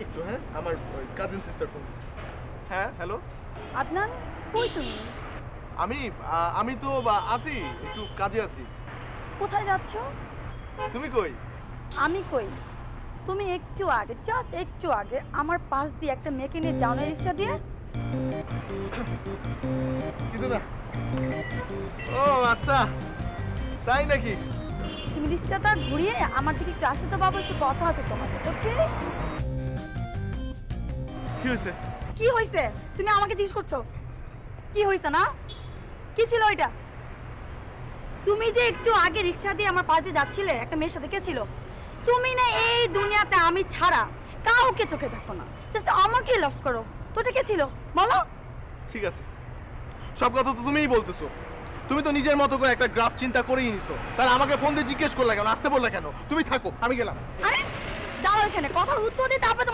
একটু, হ্যাঁ, আমার কাজিন সিস্টার ফোন দিচ্ছে। হ্যাঁ, হ্যালো। আদনান, কই তুমি? আমি তো আছি, একটু কাজে আছি। কোথায় যাচ্ছ? তুমি কই? আমি কই? তুমি একটু আগে, জাস্ট একটু আগে আমার পাশ দিয়ে একটা মেয়েকে নিয়ে যাও না রিক্সা দিয়ে। কিছু না। ও আচ্ছা, তাই নাকি? তুমি রিক্সাটা ঘুরিয়ে আমার দিকে একটু আসতে তো বাবু, একটু কথা আছে তোমার সাথে। ওকে? কি হয়েছে? কি হয়েছে? তুমি আমাকে জিজ্ঞেস করছো কি হয়েছে না? কি ছিল ওইটা? তুমি যে একটু আগে রিক্সা দিয়ে আমার পাশ দিয়ে যাচ্ছিলে একটা মেয়ের সাথে, কে ছিল? তুমি না এই দুনিয়াতে আমি ছাড়া কাউকে চোখে দেখো না, জাস্ট আমাকে লাভ করো। তো এটা কে ছিল বলো? ঠিক আছে, সব কথা তো তুমিই বলতেছো। তুমি তো নিজের মতো করে একটা গ্রাফ চিন্তা করেই নিছো, তাহলে আমাকে ফোন দিয়ে জিজ্ঞেস করলে কেন, আসতে বললে কেন? তুমি থাকো, আমি গেলাম। আরে দাঁড়াও এখানে, কথার উত্তর দিতে তারপরে